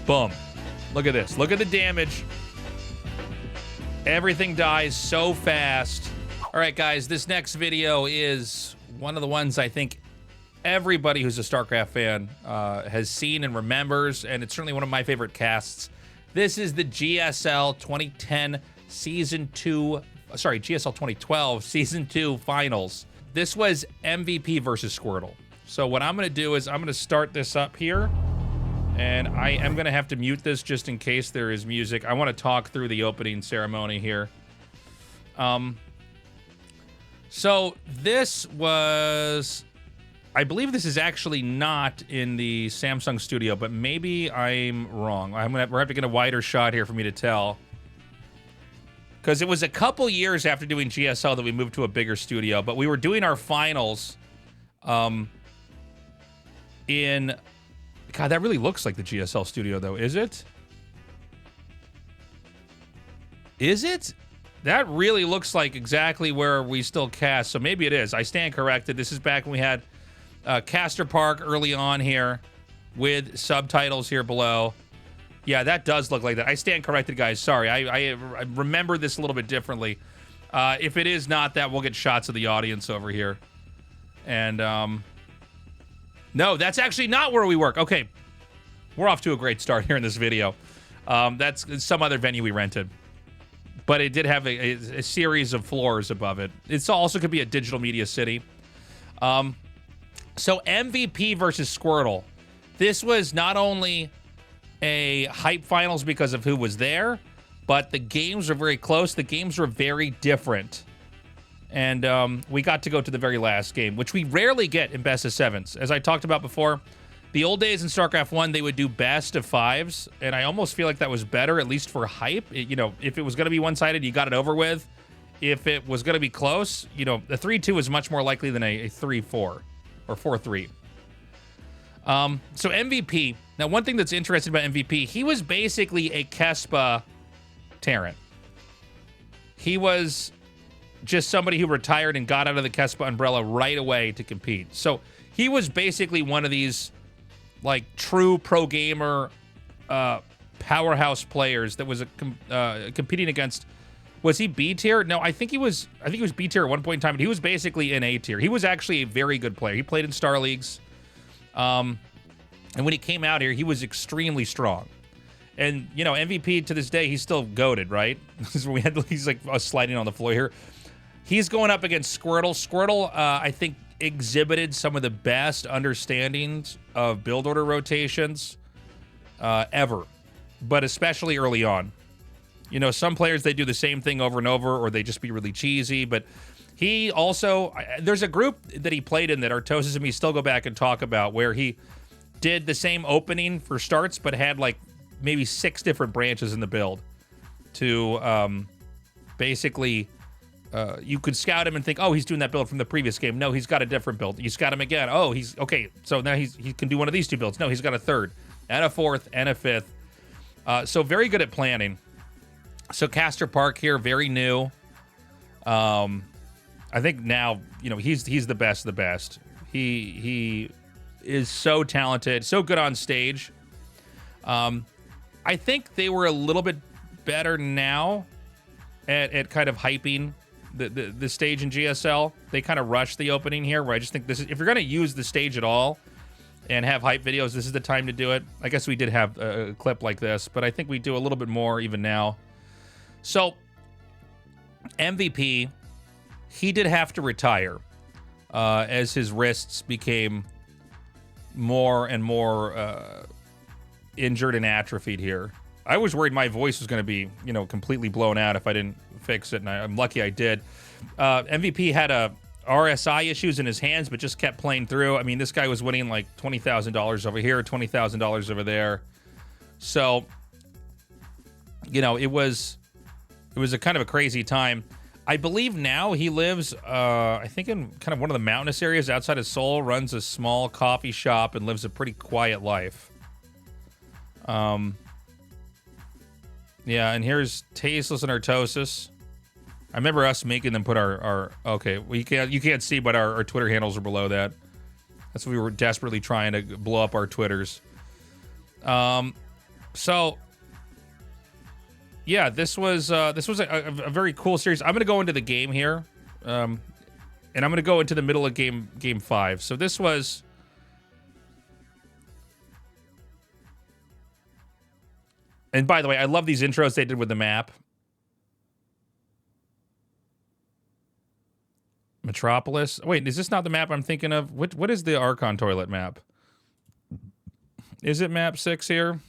Boom. Look at this. Look at the damage. Everything dies so fast. All right, guys, this next video is one of the ones I think everybody who's a StarCraft fan has seen and remembers, and it's certainly one of my favorite casts. This is the GSL 2010 Season 2, sorry, GSL 2012 Season 2 Finals. This was MVP versus Squirtle. So what I'm going to do is I'm going to start this up here, and I am going to have to mute this just in case there is music. I want to talk through the opening ceremony here. So this was, I believe this is actually not in the Samsung studio, but maybe I'm wrong. We're going to have to get a wider shot here for me to tell. Because it was a couple years after doing GSL that we moved to a bigger studio, but we were doing our finals in... God, that really looks like the GSL studio, though. Is it? Is it? That really looks like exactly where we still cast, so maybe it is. I stand corrected. This is back when we had Caster Park early on here with subtitles here below. Yeah, that does look like that. I stand corrected, guys. Sorry, I remember this a little bit differently. If it is not that, we'll get shots of the audience over here. And, no, that's actually not where we work. Okay, we're off to a great start here in this video. That's some other venue we rented. But it did have a series of floors above it. It also could be a digital media city. So MVP versus Squirtle. This was not only a hype finals because of who was there, but the games were very close. The games were very different. And we got to go to the very last game, which we rarely get in best of sevens. As I talked about before, the old days in StarCraft 1, they would do best of fives, and I almost feel like that was better, at least for hype. You know, if it was going to be one-sided, you got it over with. If it was going to be close, you know, the 3-2 is much more likely than a 3-4 or 4-3. So MVP. Now, one thing that's interesting about MVP, he was basically a Kespa Terran. He was just somebody who retired and got out of the Kespa umbrella right away to compete. So he was basically one of these, like, true pro gamer powerhouse players that was competing against. Was he B tier? No, I think he was B tier at one point in time, but he was basically in A tier. He was actually a very good player. He played in Star Leagues. And when he came out here, he was extremely strong. And, you know, MVP to this day, he's still goated, right? He's like sliding on the floor here. He's going up against Squirtle. Squirtle, I think, exhibited some of the best understandings of build order rotations ever, but especially early on. You know, some players, they do the same thing over and over, or they just be really cheesy, but he also, there's a group that he played in that Artosis and me still go back and talk about, where he did the same opening for starts, but had like maybe 6 different branches in the build to basically, you could scout him and think, oh, he's doing that build from the previous game. No, he's got a different build. You scout him again. Oh, he's, okay, so now he can do one of these 2 builds. No, he's got a 3rd and a 4th and a 5th. So very good at planning. So Caster Park here, very new. I think now, you know, he's the best of the best. He is so talented, so good on stage. I think they were a little bit better now at kind of hyping the stage in GSL. They kind of rushed the opening here, where I just think this is, if you're going to use the stage at all and have hype videos, this is the time to do it. I guess we did have a clip like this, but I think we do a little bit more even now. So MVP, he did have to retire as his wrists became more and more injured and atrophied here. I was worried my voice was going to be, you know, completely blown out if I didn't fix it, and I'm lucky I did. MVP had a RSI issues in his hands, but just kept playing through. I mean, this guy was winning like $20,000 over here, $20,000 over there. So, you know, it was a kind of a crazy time. I believe now he lives, I think, in kind of one of the mountainous areas outside of Seoul, runs a small coffee shop, and lives a pretty quiet life. Yeah, and here's Tasteless and Artosis. I remember us making them put our okay, well, you can't see, but our Twitter handles are below that. That's what we were desperately trying to blow up our Twitters. So, yeah, this was a very cool series. I'm going to go into the game here, and I'm going to go into the middle of game 5. So this was... And by the way, I love these intros they did with the map. Metropolis. Wait, is this not the map I'm thinking of? What is the Archon toilet map? Is it map 6 here?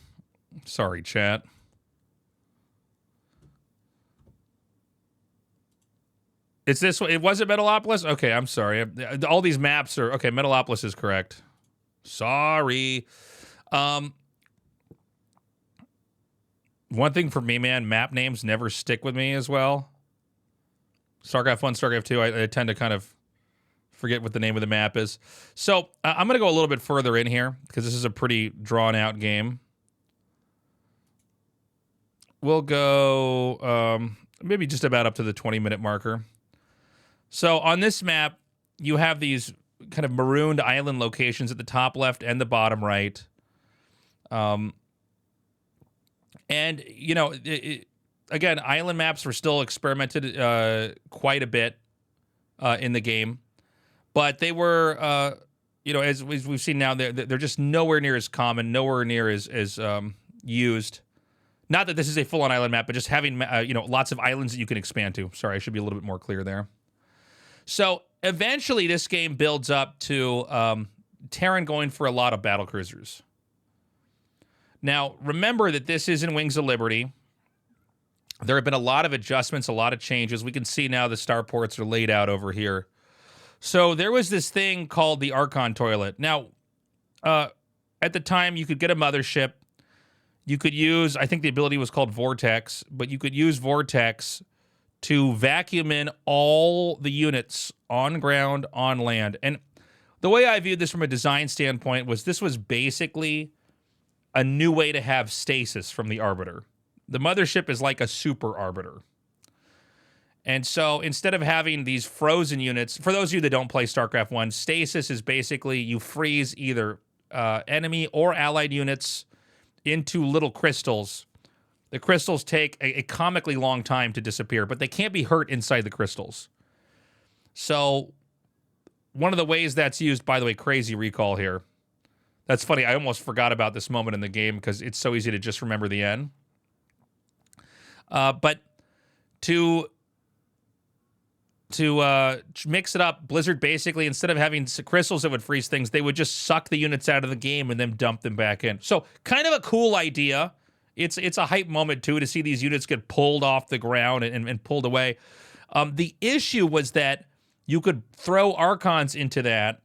Sorry, chat. It's this one. It wasn't Metalopolis? Okay, I'm sorry. All these maps are... Okay, Metalopolis is correct. Sorry. One thing for me, man, map names never stick with me as well. StarCraft 1, StarCraft 2, I tend to kind of forget what the name of the map is. So I'm going to go a little bit further in here because this is a pretty drawn-out game. We'll go maybe just about up to the 20-minute marker. So on this map, you have these kind of marooned island locations at the top left and the bottom right. And, you know, again, island maps were still experimented quite a bit in the game. But they were, you know, as we've seen now, they're just nowhere near as common, nowhere near as used. Not that this is a full-on island map, but just having, you know, lots of islands that you can expand to. Sorry, I should be a little bit more clear there. So eventually this game builds up to Terran going for a lot of battlecruisers. Now, remember that this is in Wings of Liberty. There have been a lot of adjustments, a lot of changes. We can see now the starports are laid out over here. So there was this thing called the Archon toilet. Now, at the time, you could get a mothership. You could use, I think the ability was called Vortex, but you could use Vortex to vacuum in all the units on ground, on land. And the way I viewed this from a design standpoint was this was basically a new way to have stasis from the Arbiter. The mothership is like a super Arbiter. And so instead of having these frozen units, for those of you that don't play StarCraft 1, stasis is basically you freeze either enemy or allied units into little crystals. The crystals take a comically long time to disappear, but they can't be hurt inside the crystals. So one of the ways that's used, by the way, crazy recall here. That's funny. I almost forgot about this moment in the game because it's so easy to just remember the end. But to mix it up, Blizzard basically, instead of having crystals that would freeze things, they would just suck the units out of the game and then dump them back in. So kind of a cool idea. It's a hype moment, too, to see these units get pulled off the ground and pulled away. The issue was that you could throw Archons into that,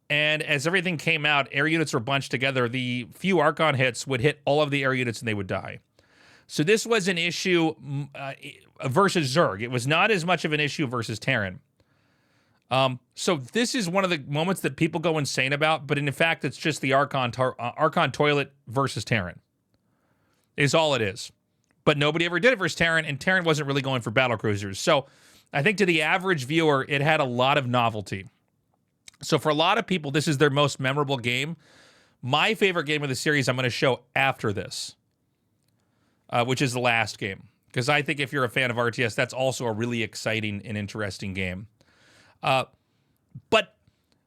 and as everything came out, air units were bunched together. The few Archon hits would hit all of the air units and they would die. So this was an issue versus Zerg. It was not as much of an issue versus Terran. So this is one of the moments that people go insane about, but in fact, it's just the Archon toilet versus Terran. Is all it is. But nobody ever did it versus Terran, and Terran wasn't really going for battlecruisers. So I think to the average viewer, it had a lot of novelty. So for a lot of people, this is their most memorable game. My favorite game of the series I'm going to show after this, which is the last game. Because I think if you're a fan of RTS, that's also a really exciting and interesting game. But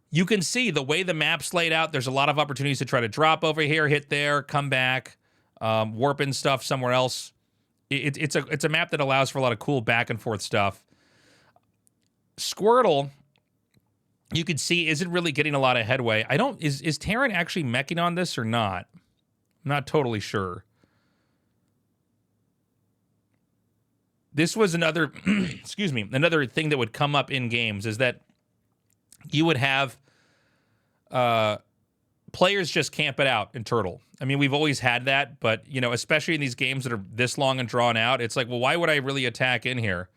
you can see the way the map's laid out, there's a lot of opportunities to try to drop over here, hit there, come back, warp in stuff somewhere else. It's a map that allows for a lot of cool back and forth stuff. Squirtle, you can see, isn't really getting a lot of headway. Is Terran actually meching on this or not? I'm not totally sure. This was another, excuse me, another thing that would come up in games is that you would have players just camp it out in Turtle. I mean, we've always had that, but, you know, especially in these games that are this long and drawn out, it's like, well, why would I really attack in here?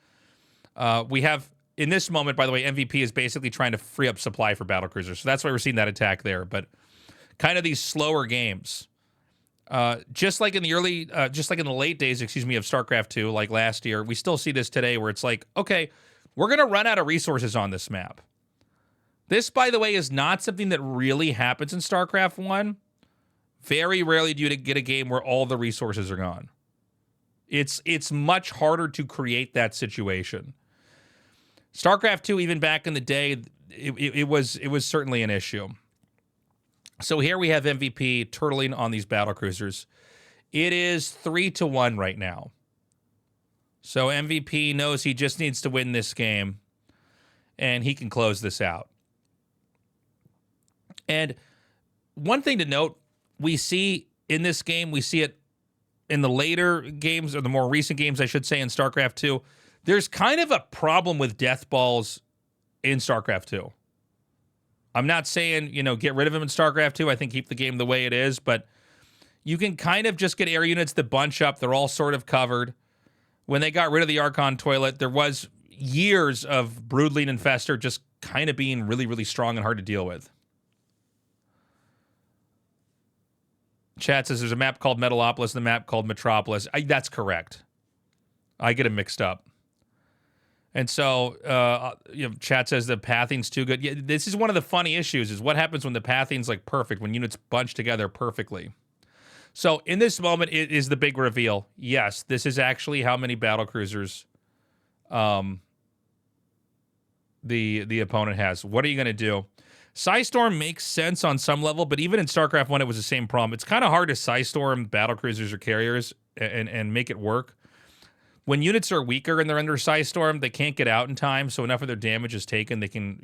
We have, in this moment, by the way, MVP is basically trying to free up supply for battlecruisers, so that's why we're seeing that attack there, but kind of these slower games. Just like in the late days, of StarCraft 2, like last year, we still see this today where it's like, okay, we're going to run out of resources on this map. This, by the way, is not something that really happens in StarCraft 1. Very rarely do you get a game where all the resources are gone. It's much harder to create that situation. StarCraft 2, even back in the day, it was certainly an issue. So here we have MVP turtling on these battle cruisers. It is 3-1 right now. So MVP knows he just needs to win this game, and he can close this out. And one thing to note, we see in this game, we see it in the later games, or the more recent games, I should say, in StarCraft 2, there's kind of a problem with death balls in StarCraft 2. I'm not saying, get rid of them in StarCraft 2. I think keep the game the way it is, but you can kind of just get air units that bunch up. They're all sort of covered. When they got rid of the Archon toilet, there was years of Broodling and Fester just kind of being really, really strong and hard to deal with. Chat says there's a map called Metalopolis and a map called Metropolis. That's correct. I get them mixed up. And so, chat says the pathing's too good. Yeah, this is one of the funny issues, is what happens when the pathing's like perfect, when units bunch together perfectly. So in this moment, it is the big reveal. Yes, this is actually how many battlecruisers the opponent has. What are you going to do? Psystorm makes sense on some level, but even in StarCraft 1, it was the same problem. It's kind of hard to Psystorm battlecruisers or carriers and make it work. When units are weaker and they're under Psystorm, they can't get out in time, so enough of their damage is taken, they can,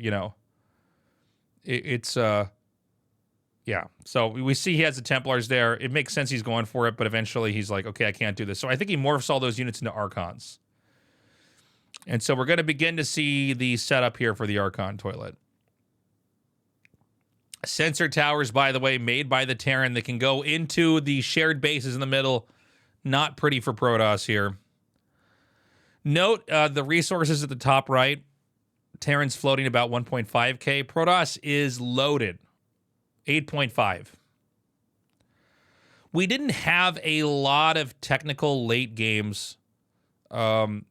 yeah. So we see he has the Templars there. It makes sense he's going for it, but eventually he's like, okay, I can't do this. So I think he morphs all those units into Archons. And so we're going to begin to see the setup here for the Archon toilet. Sensor towers, by the way, made by the Terran that can go into the shared bases in the middle. Not pretty for Protoss here. Note the resources at the top right. Terran's floating about 1.5k. Protoss is loaded. 8.5. We didn't have a lot of technical late games in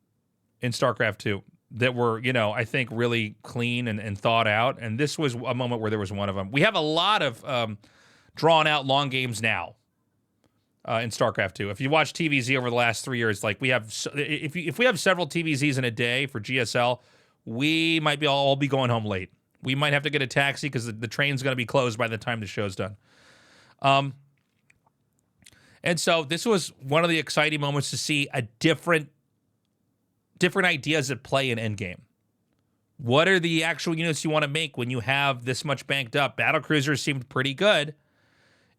StarCraft 2 that were, I think really clean and thought out. And this was a moment where there was one of them. We have a lot of drawn out long games now in StarCraft 2. If you watch TVZ over the last 3 years, like we have, if we have several TVZs in a day for GSL, we might all be going home late. We might have to get a taxi because the train's going to be closed by the time the show's done. And so this was one of the exciting moments to see a different ideas at play in Endgame. What are the actual units you want to make when you have this much banked up? Battlecruisers seemed pretty good.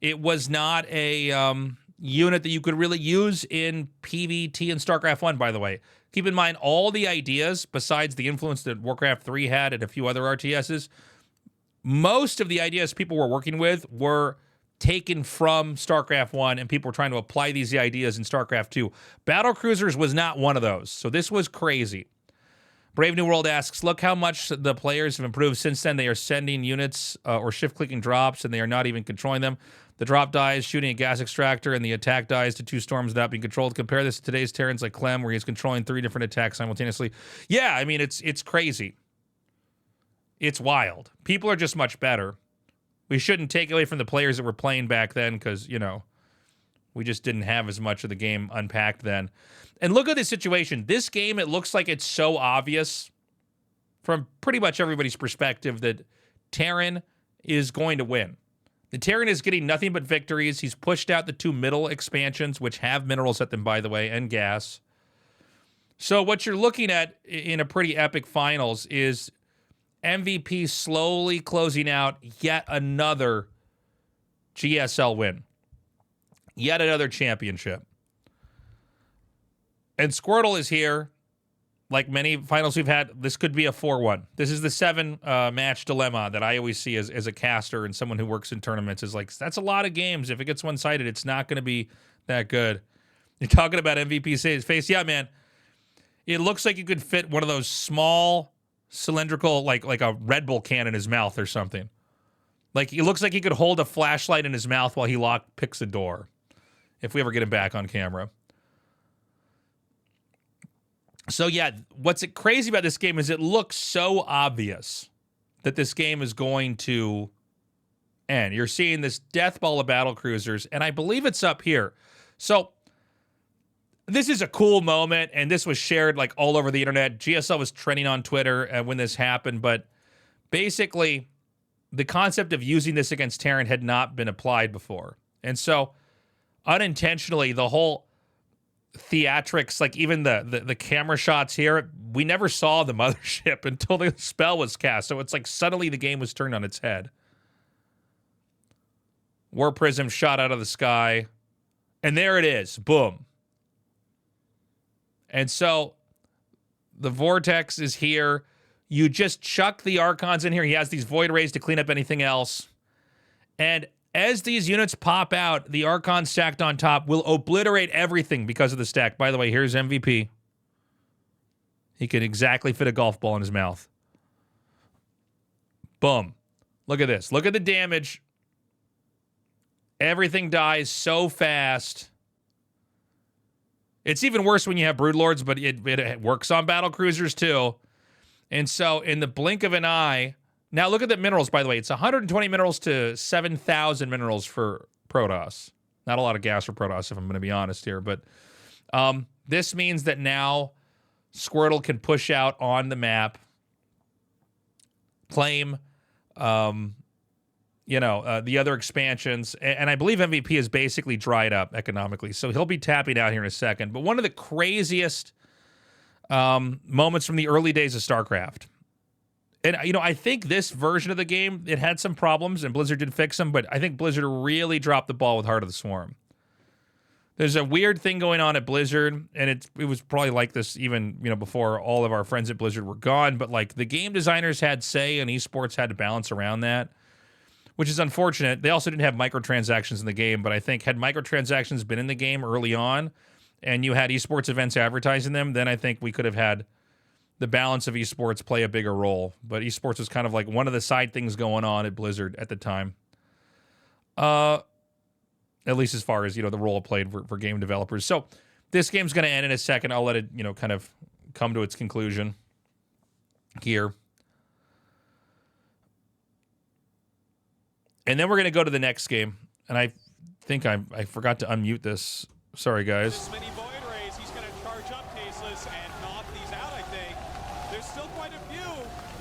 It was not a unit that you could really use in PvT and StarCraft 1, by the way. Keep in mind, all the ideas, besides the influence that Warcraft 3 had and a few other RTSs, most of the ideas people were working with were taken from StarCraft 1, and people were trying to apply these ideas in StarCraft 2. Battlecruisers was not one of those, so this was crazy. Brave New World asks, look how much the players have improved since then. They are sending units or shift-clicking drops, and they are not even controlling them. The drop dies, shooting a gas extractor, and the attack dies to 2 storms without being controlled. Compare this to today's Terrans like Clem, where he's controlling 3 different attacks simultaneously. Yeah, I mean, it's crazy. It's wild. People are just much better. We shouldn't take away from the players that were playing back then because, we just didn't have as much of the game unpacked then. And look at this situation. This game, it looks like it's so obvious from pretty much everybody's perspective that Terran is going to win. The Terran is getting nothing but victories. He's pushed out the 2 middle expansions, which have minerals at them, by the way, and gas. So what you're looking at in a pretty epic finals is MVP slowly closing out yet another GSL win. Yet another championship. And Squirtle is here. Like many finals we've had, this could be a 4-1. This is the 7-match dilemma that I always see as a caster and someone who works in tournaments is like, that's a lot of games. If it gets one-sided, it's not going to be that good. You're talking about MVP face. Yeah, man. It looks like you could fit one of those small cylindrical, like a Red Bull can in his mouth or something. Like, it looks like he could hold a flashlight in his mouth while he picks a door. If we ever get him back on camera. So, yeah, what's crazy about this game is it looks so obvious that this game is going to end. You're seeing this death ball of battle cruisers, and I believe it's up here. So this is a cool moment, and this was shared like all over the internet. GSL was trending on Twitter when this happened, but basically the concept of using this against Terran had not been applied before. And so unintentionally, the whole theatrics, like even the camera shots here, we never saw the mothership until the spell was cast. So it's like suddenly the game was turned on its head. War Prism shot out of the sky, and there it is. Boom. And so the Vortex is here. You just chuck the Archons in here. He has these Void Rays to clean up anything else. And as these units pop out, the Archon stacked on top will obliterate everything because of the stack. By the way, here's MVP. He can exactly fit a golf ball in his mouth. Boom. Look at this. Look at the damage. Everything dies so fast. It's even worse when you have Broodlords, but it works on battle cruisers too. And so in the blink of an eye, now look at the minerals, by the way. It's 120 minerals to 7,000 minerals for Protoss. Not a lot of gas for Protoss, if I'm going to be honest here. But this means that now Squirtle can push out on the map, claim, the other expansions. And I believe MVP is basically dried up economically. So he'll be tapping out here in a second. But one of the craziest moments from the early days of StarCraft. And, I think this version of the game, it had some problems, and Blizzard did fix them, but I think Blizzard really dropped the ball with Heart of the Swarm. There's a weird thing going on at Blizzard, and it was probably like this even, before all of our friends at Blizzard were gone, but, like, the game designers had say, and esports had to balance around that, which is unfortunate. They also didn't have microtransactions in the game, but I think had microtransactions been in the game early on, and you had esports events advertising them, then I think we could have had the balance of esports play a bigger role. But esports was kind of like one of the side things going on at Blizzard at the time. At least as far as, the role it played for game developers. So this game's going to end in a second. I'll let it, kind of come to its conclusion here. And then we're going to go to the next game. And I think I forgot to unmute this. Sorry, guys. This many Void Rays, he's going to charge up Tasteless and knock these out, I think. There's still quite a few,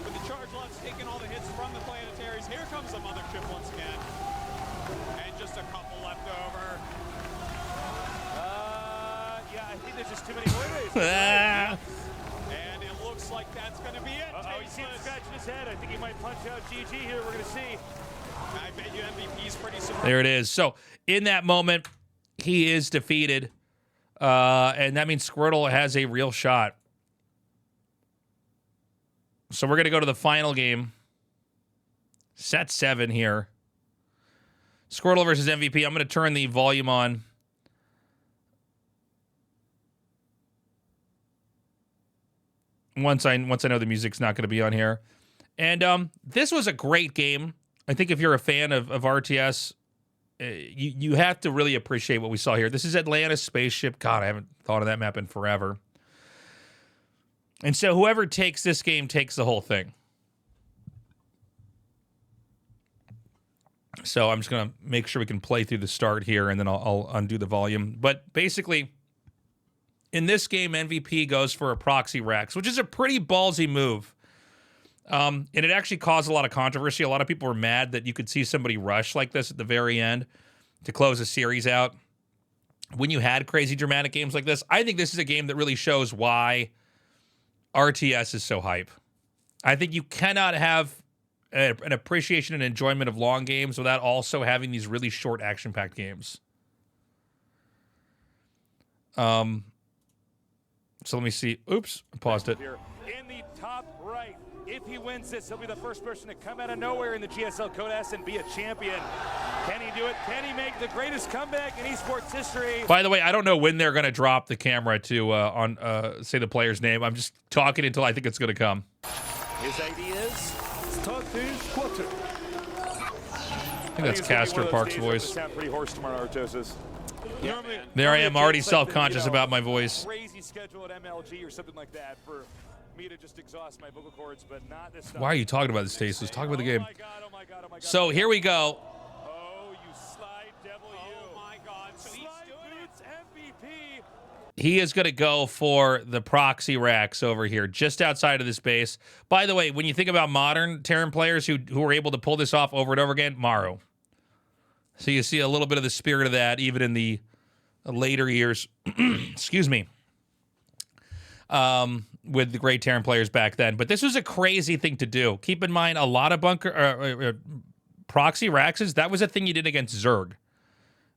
with the charge lots taking all the hits from the planetaries. Here comes the mothership once again. And just a couple left over. Yeah, I think there's just too many Void Rays. And it looks like that's going to be it. You see him scratching his head. I think he might punch out GG here. We're going to see. I bet you MVP's pretty surprised. There it is. So in that moment, he is defeated, and that means Squirtle has a real shot. So we're going to go to the final game. Set 7 here. Squirtle versus MVP. I'm going to turn the volume on. Once I know the music's not going to be on here. And this was a great game. I think if you're a fan of RTS, you have to really appreciate what we saw here. This is Atlantis spaceship. God, I haven't thought of that map in forever. And so whoever takes this game takes the whole thing. So I'm just going to make sure we can play through the start here, and then I'll undo the volume. But basically, in this game, MVP goes for a Proxy Rex, which is a pretty ballsy move. And it actually caused a lot of controversy. A lot of people were mad that you could see somebody rush like this at the very end to close a series out. When you had crazy dramatic games like this, I think this is a game that really shows why RTS is so hype. I think you cannot have an appreciation and enjoyment of long games without also having these really short action-packed games. So let me see. Oops, I paused it. In the top right, if he wins this, he'll be the first person to come out of nowhere in the GSL Codas and be a champion. Can he do it? Can he make the greatest comeback in esports history? By the way, I don't know when they're going to drop the camera to say the player's name. I'm just talking until I think it's going to come. His idea is start this quarter. I think that's Castor Park's voice. Sound pretty hoarse tomorrow, Artosis. There I am, already self-conscious about my voice. Crazy schedule at MLG or something like that for me to just exhaust my vocal cords, but not this stuff. Why are you talking about this, Tasteless? Talk about the game. Oh my God. So here we go. he is going to go for the proxy racks over here, just outside of this base. By the way, when you think about modern Terran players who are able to pull this off over and over again, Maru. So you see a little bit of the spirit of that even in the later years. Excuse me. With the great Terran players back then. But this was a crazy thing to do. Keep in mind, a lot of proxy racks, that was a thing you did against Zerg.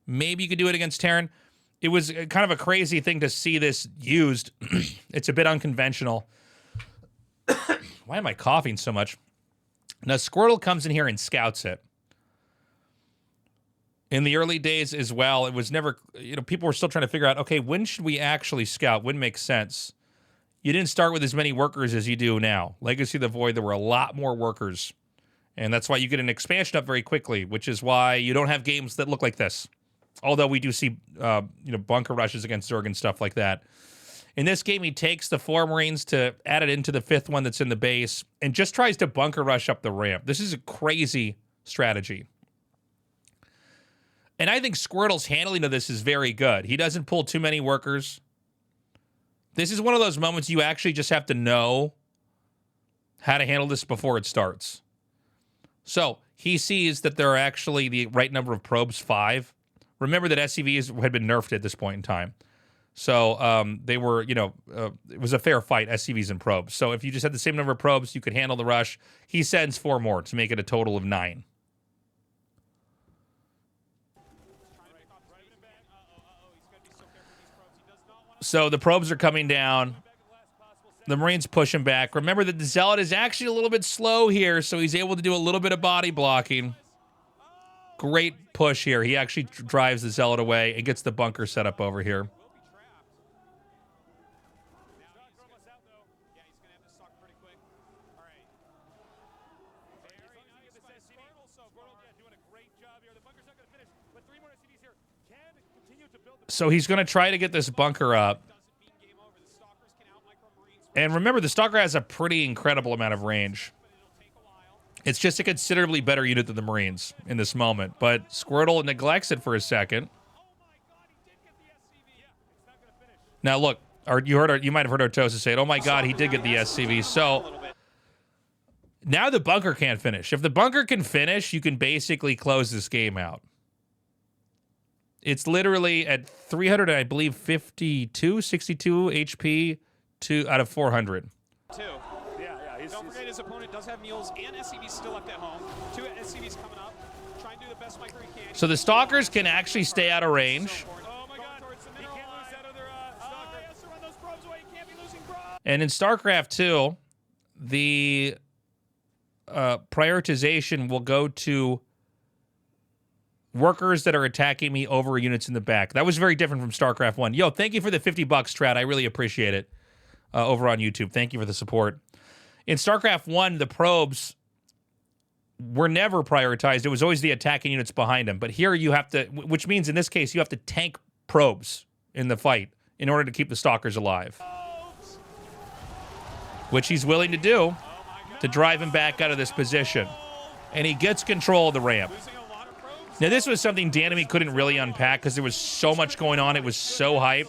Maybe you could do it against Terran. It was kind of a crazy thing to see this used. It's a bit unconventional. Why am I coughing so much? Now, Squirtle comes in here and scouts it. In the early days as well, it was never, people were still trying to figure out, okay, when should we actually scout? When makes sense? You didn't start with as many workers as you do now. Legacy of the Void, there were a lot more workers. And that's why you get an expansion up very quickly, which is why you don't have games that look like this. Although we do see, bunker rushes against Zerg and stuff like that. In this game, he takes the 4 Marines to add it into the 5th one that's in the base and just tries to bunker rush up the ramp. This is a crazy strategy. And I think Squirtle's handling of this is very good. He doesn't pull too many workers. This is one of those moments you actually just have to know how to handle this before it starts. So he sees that there are actually the right number of probes, 5. Remember that SCVs had been nerfed at this point in time. So they were, it was a fair fight, SCVs and probes. So if you just had the same number of probes, you could handle the rush. He sends 4 more to make it a total of 9. So the probes are coming down. The Marines push him back. Remember that the Zealot is actually a little bit slow here, so he's able to do a little bit of body blocking. Great push here. He actually drives the Zealot away and gets the bunker set up over here. So he's going to try to get this bunker up. And remember, the Stalker has a pretty incredible amount of range. It's just a considerably better unit than the Marines in this moment. But Squirtle neglects it for a second. Now, look, you might have heard Artosa say it. Oh, my God, he did get the SCV. So now the bunker can't finish. If the bunker can finish, you can basically close this game out. It's literally at 300, I believe, 62 HP out of 400. Don't forget his opponent does have mules and SCVs still left at home. 2 SCVs coming up. Try and do the best micro he can. So the Stalkers can actually stay out of range. Oh my God! He can't lose that other Stalker. He has to run those probes away. He can't be losing probes. And in StarCraft 2, the prioritization will go to workers that are attacking me over units in the back. That was very different from StarCraft 1. Yo, thank you for the $50, Strat. I really appreciate it. Over on YouTube. Thank you for the support. In StarCraft 1, the probes were never prioritized. It was always the attacking units behind them. But here you have to, which means in this case, you have to tank probes in the fight in order to keep the Stalkers alive. Which he's willing to do to drive him back out of this position. And he gets control of the ramp. Now, this was something Danemy couldn't really unpack because there was so much going on. It was so hype.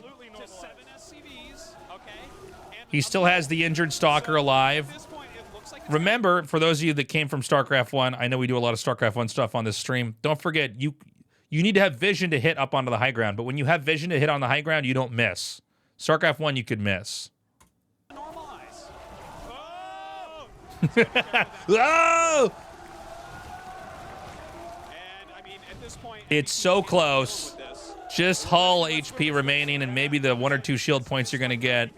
He still has the injured Stalker alive. Remember, for those of you that came from StarCraft 1, I know we do a lot of StarCraft 1 stuff on this stream. Don't forget, you need to have vision to hit up onto the high ground. But when you have vision to hit on the high ground, you don't miss. StarCraft 1, you could miss. Oh! It's so close. Just hull HP remaining and maybe the 1 or 2 shield points you're going to get.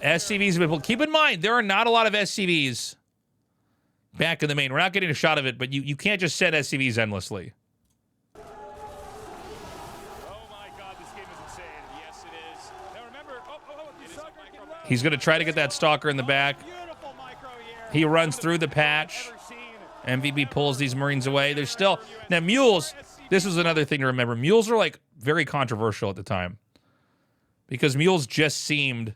SCVs, keep in mind, there are not a lot of SCVs back in the main. We're not getting a shot of it, but you can't just set SCVs endlessly. Oh my God, this game is insane. Yes, it is. Now remember, he's going to try to get that Stalker in the back. He runs through the patch. MVP pulls these Marines away. There's still... Now, mules, this was another thing to remember. Mules are, like, very controversial at the time. Because mules just seemed...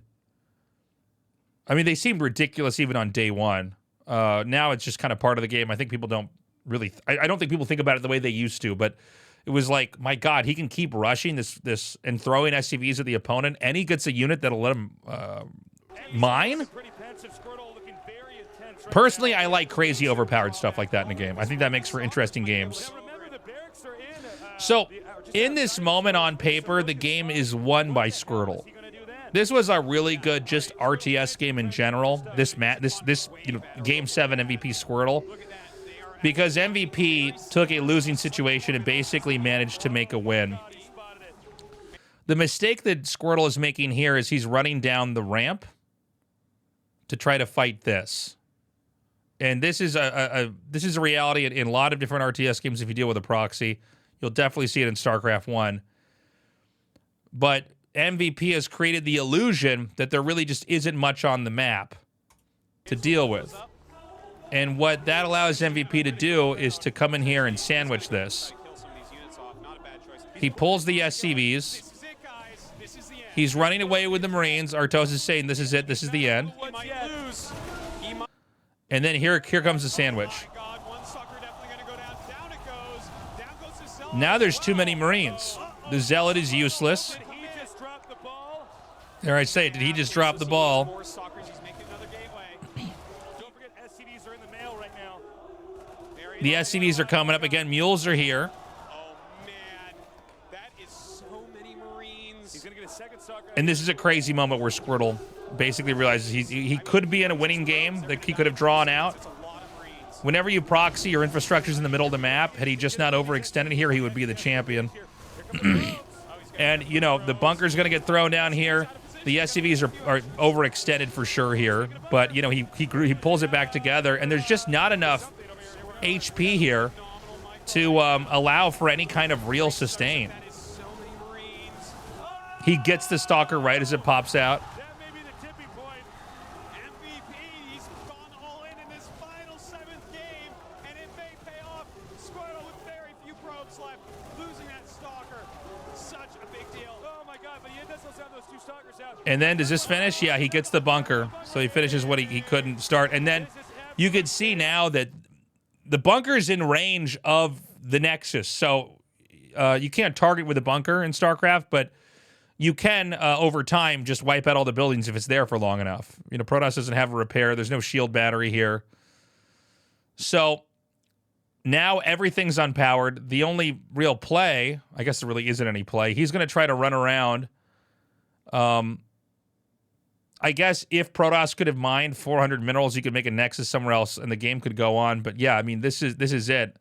I mean, they seemed ridiculous even on day one. Now it's just kind of part of the game. I think people don't really... I don't think people think about it the way they used to, but It was like, my God, he can keep rushing this and throwing SCVs at the opponent, and he gets a unit that'll let him mine. Personally, I like crazy overpowered stuff like that in a game. I think that makes for interesting games. So, in this moment on paper, the game is won by Squirtle. This was a really good just RTS game in general. This Game 7 MVP Squirtle. Because MVP took a losing situation and basically managed to make a win. The mistake that Squirtle is making here is he's running down the ramp to try to fight this. And this is a reality in a lot of different RTS games if you deal with a proxy. You'll definitely see it in StarCraft 1. But MVP has created the illusion that there really just isn't much on the map to deal with. And what that allows MVP to do is to come in here and sandwich this. He pulls the SCVs. He's running away with the Marines. Artos is saying this is it, this is the end. And then here comes the sandwich. Now there's too many Marines. The Zealot is useless. There I say, did he just drop the ball? The SCVs are coming up again. Mules are here. Oh, man. That is so many Marines. He's going to get a second soccer. And this is a crazy moment where Squirtle basically realizes he could be in a winning game that he could have drawn out. Whenever you proxy, your infrastructure's in the middle of the map. Had he just not overextended here, he would be the champion. And, you know, the bunker's going to get thrown down here. The SCVs are overextended for sure here. But, you know, he pulls it back together. And there's just not enough HP here to allow for any kind of real sustain. He gets the Stalker right as it pops out. That may be the tipping point. MVP, he's gone all in this final 7th game, and it may pay off. Squirtle with very few probes left, losing that Stalker. Such a big deal. Oh my God, but he does still have those 2 stalkers out. And then does this finish? Yeah, he gets the bunker. So he finishes what he couldn't start. And then you could see now that the bunker's in range of the Nexus. So you can't target with a bunker in StarCraft, but you can, over time, just wipe out all the buildings if it's there for long enough. You know, Protoss doesn't have a repair. There's no shield battery here. So now everything's unpowered. The only real play, I guess there really isn't any play. He's going to try to run around. I guess if Protoss could have mined 400 minerals, you could make a Nexus somewhere else and the game could go on. But yeah, I mean, this is it.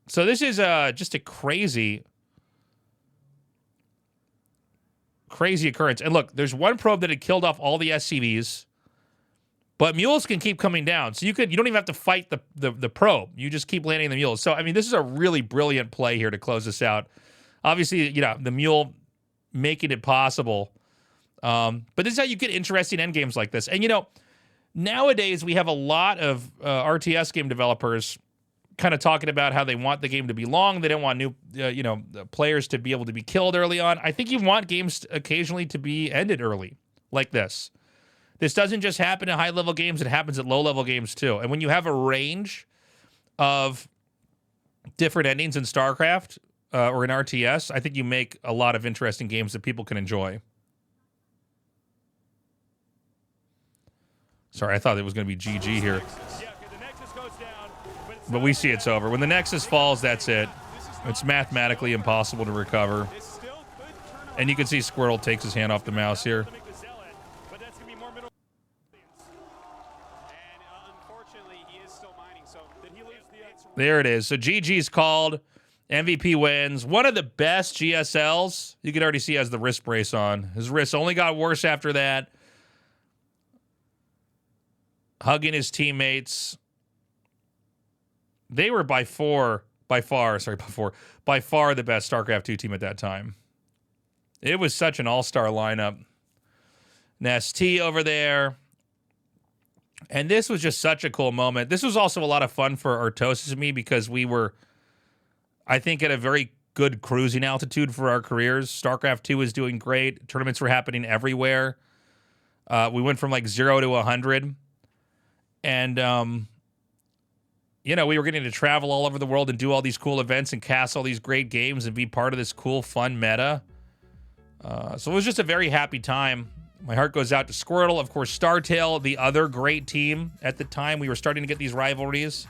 So this is just a crazy occurrence. And look, there's one probe that had killed off all the SCVs, but mules can keep coming down. So you don't even have to fight the probe. You just keep landing the mules. So, I mean, this is a really brilliant play here to close this out. Obviously, you know, the mule making it possible. But this is how you get interesting endgames like this. And, you know, nowadays we have a lot of RTS game developers kind of talking about how they want the game to be long. They don't want new, players to be able to be killed early on. I think you want games occasionally to be ended early, like this. This doesn't just happen in high-level games. It happens at low-level games, too. And when you have a range of different endings in StarCraft or in RTS, I think you make a lot of interesting games that people can enjoy. Sorry, I thought it was going to be GG here. But we see it's over. When the Nexus falls, that's it. It's mathematically impossible to recover. And you can see Squirtle takes his hand off the mouse here. There it is. So GG's called. MVP wins. One of the best GSLs. You can already see he has the wrist brace on. His wrists only got worse after that. Hugging his teammates. They were by far the best StarCraft 2 team at that time. It was such an all-star lineup. Nasty over there. And this was just such a cool moment. This was also a lot of fun for Artosis and me because we were, I think, at a very good cruising altitude for our careers. StarCraft 2 was doing great. Tournaments were happening everywhere. We went from like 0 to 100. And, you know, we were getting to travel all over the world and do all these cool events and cast all these great games and be part of this cool, fun meta. So it was just a very happy time. My heart goes out to Squirtle. Of course, StarTale, the other great team at the time. We were starting to get these rivalries.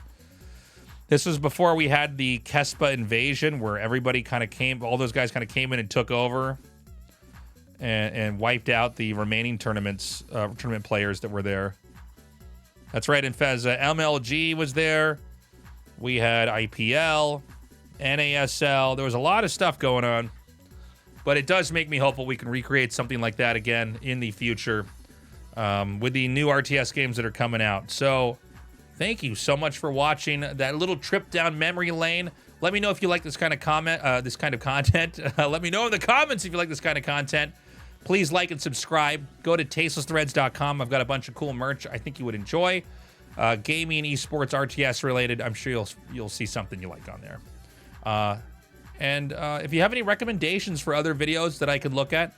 This was before we had the Kespa invasion, where everybody kind of came, all those guys kind of came in and took over and wiped out the remaining tournament players that were there. That's right, in Fez. MLG was there. We had IPL, NASL. There was a lot of stuff going on. But it does make me hopeful we can recreate something like that again in the future with the new RTS games that are coming out. So thank you so much for watching that little trip down memory lane. Let me know if you like this kind of content. Let me know in the comments if you like this kind of content. Please like and subscribe. Go to tastelessthreads.com. I've got a bunch of cool merch I think you would enjoy. Gaming, esports, RTS related. I'm sure you'll see something you like on there. And if you have any recommendations for other videos that I could look at,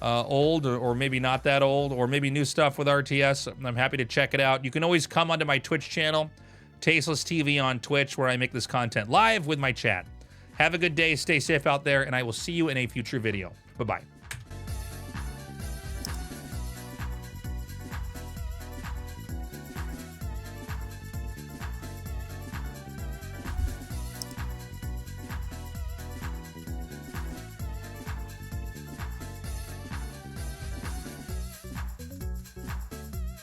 old or maybe not that old, or maybe new stuff with RTS, I'm happy to check it out. You can always come onto my Twitch channel, Tasteless TV on Twitch, where I make this content live with my chat. Have a good day, stay safe out there, and I will see you in a future video. Bye-bye.